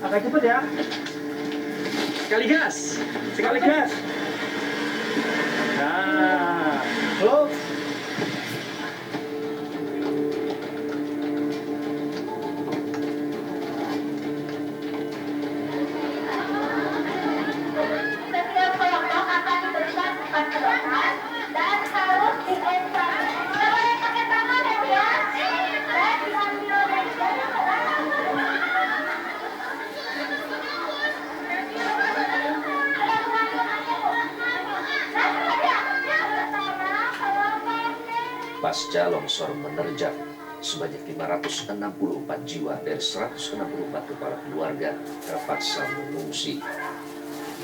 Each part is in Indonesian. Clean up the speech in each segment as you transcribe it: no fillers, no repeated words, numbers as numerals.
Agak cepet ya. Sekali gas. Sekali gas. Nah, slow. Setiap kelompok akan diberikan 4 selokan dan harus diencer. Nggak boleh pakai tangan ya, dan diambil dari dalam. Pasca longsor menerjang, sebanyak 564 jiwa dari 164 kepala keluarga terpaksa mengungsi.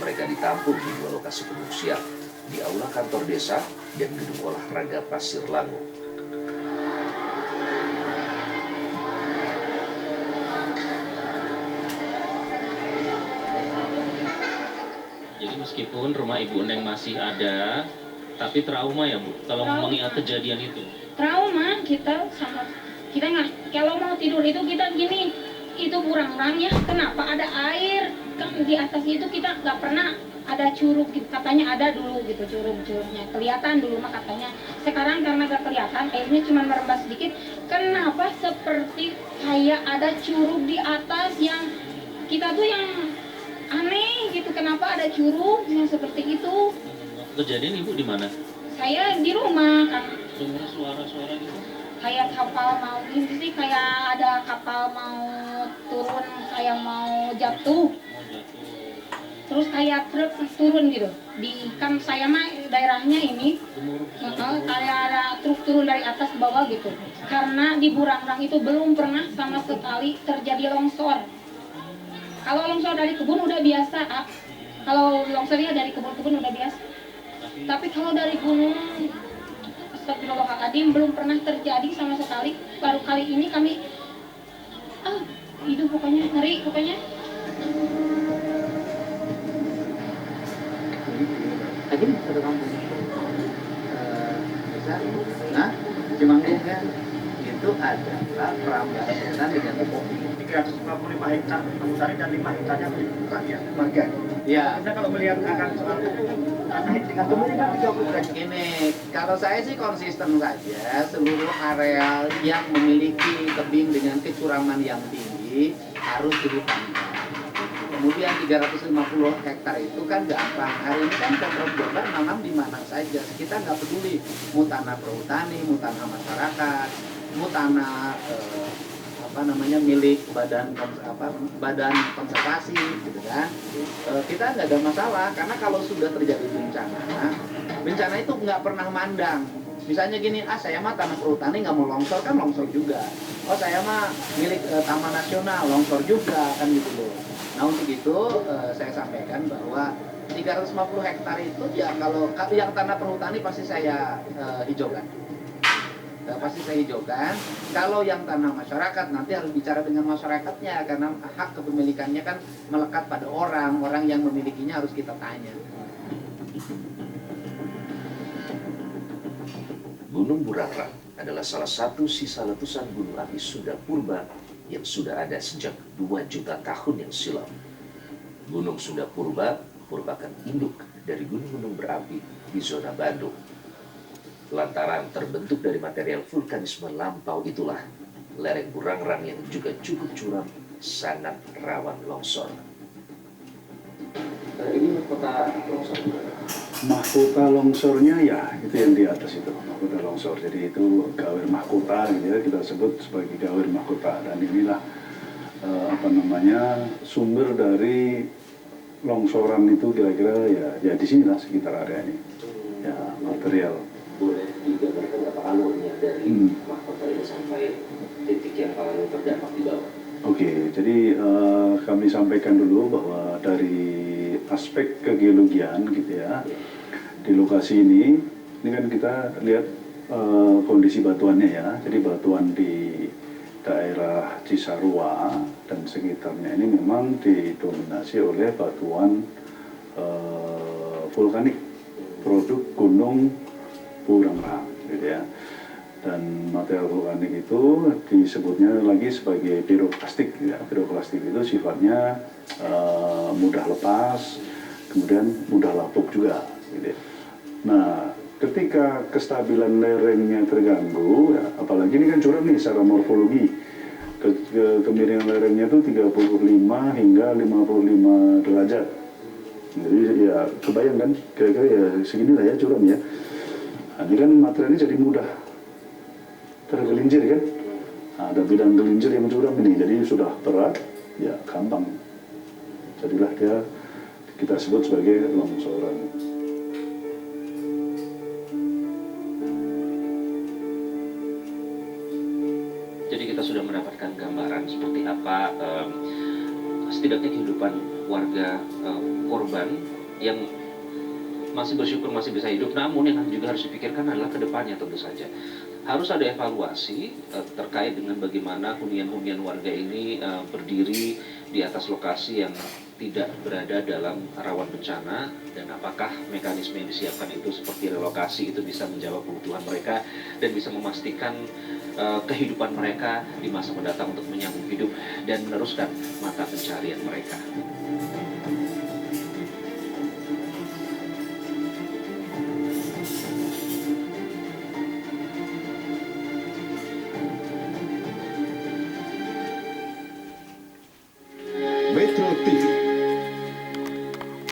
Mereka ditampung di 2 lokasi pengungsian, di aula kantor desa dan gedung olahraga Pasir Lango. Jadi meskipun rumah Ibu Neng masih ada, tapi trauma ya Bu, kalau mengingat kejadian itu. Trauma kita sama kita nggak, kalau mau tidur itu kita gini, itu burang-burangnya kenapa ada air kan di atas itu, kita nggak pernah ada curug gitu. Katanya ada dulu gitu curug-curugnya kelihatan dulu mah katanya, sekarang karena nggak kelihatan airnya cuma merembas sedikit. Kenapa seperti kayak ada curug di atas, yang kita tuh yang aneh gitu, kenapa ada curug yang seperti itu. Kejadian Ibu di mana? Saya di rumah kan, Dengar suara-suara gitu? kayak kapal mau ini sih, kayak ada kapal mau turun, kayak mau jatuh, Mau jatuh. terus kayak truk turun gitu. Di kan saya mah daerahnya ini kayak ada truk turun dari atas ke bawah gitu. Karena di Burangrang itu belum pernah sama sekali terjadi longsor. Kalau longsor dari kebun udah biasa, kalau longsornya dari kebun-kebun udah biasa. Tapi kalau dari gunung, astagfirullahaladzim, belum pernah terjadi sama sekali. Baru kali ini kami, itu pokoknya ngeri pokoknya. Lagi satu kampung. Nah, Cimanggungnya itu adalah perambahan dengan Kopi. 355 hektar petani dan 5 hektarnya milik rakyat warga. Ya. Kita kalau melihat akan soal tanah dengan kemungkinan 30 derajat. Ini, kalau saya sih konsisten saja, seluruh areal yang memiliki tebing dengan kecuraman yang tinggi harus dihutankan. Kemudian 350 hektar itu kan gampang. Hari ini kan Pemprov Jabar nanam di mana saja. Kita nggak peduli mau tanah perhutani, mau tanah masyarakat, mau tanah milik badan konservasi gitu kan. Kita nggak ada masalah karena kalau sudah terjadi bencana itu nggak pernah mandang. Misalnya gini, saya mah tanah perhutani nggak mau longsor, kan longsor juga. Oh saya mah milik taman nasional, longsor juga kan gitu loh. Nah untuk itu saya sampaikan bahwa 350 hektar itu ya kalau yang tanah perhutani pasti saya hijaukan. Pasti saya hijaukan. Kalau yang tanah masyarakat nanti harus bicara dengan masyarakatnya karena hak kepemilikannya kan melekat pada orang yang memilikinya harus kita tanya. Gunung Burangrang adalah salah satu sisa letusan gunung api Sunda Purba yang sudah ada sejak 2 juta tahun yang silam. Gunung Sunda Purba merupakan induk dari gunung-gunung berapi di zona Bandung. Lantaran terbentuk dari material vulkanisme lampau itulah, lereng Burangrang yang juga cukup curam sangat rawan longsor. Ini mahkota longsor. Mahkota longsornya ya itu yang di atas itu, mahkota longsor. Jadi itu gawir mahkota gitu ya, kita sebut sebagai gawir mahkota. Dan inilah sumber dari longsoran itu kira-kira ya di sinilah sekitar area ini. Ya material. Boleh digambarkan berapa alurnya dari mahkota ini sampai titik yang paling terdampak di bawah? Oke, jadi kami sampaikan dulu bahwa dari aspek kegeologian gitu ya, di lokasi ini kan kita lihat kondisi batuannya ya. Jadi batuan di daerah Cisarua dan sekitarnya ini memang didominasi oleh batuan vulkanik produk Gunung Burangrang gitu ya. Dan material vulkanik itu disebutnya lagi sebagai piroklastik. Ya. Piroklastik itu sifatnya mudah lepas, kemudian mudah lapuk juga. Gitu. Nah, ketika kestabilan lerengnya terganggu, ya, apalagi ini kan curam nih secara morfologi, kemiringan lerengnya itu 35 hingga 55 derajat. Jadi ya kebayang kan, kira-kira ya seginilah ya curam ya. Nah, ini kan materialnya jadi mudah tergelincir kan. Nah, ada bidang gelincir yang curam ini, jadi sudah berat, ya gampang. Jadilah dia kita sebut sebagai longsoran. Jadi kita sudah mendapatkan gambaran seperti apa setidaknya kehidupan warga korban yang masih bersyukur masih bisa hidup, namun yang juga harus dipikirkan adalah kedepannya tentu saja. Harus ada evaluasi terkait dengan bagaimana hunian-hunian warga ini berdiri di atas lokasi yang tidak berada dalam rawan bencana, dan apakah mekanisme yang disiapkan itu seperti relokasi itu bisa menjawab kebutuhan mereka dan bisa memastikan kehidupan mereka di masa mendatang untuk menyambung hidup dan meneruskan mata pencarian mereka.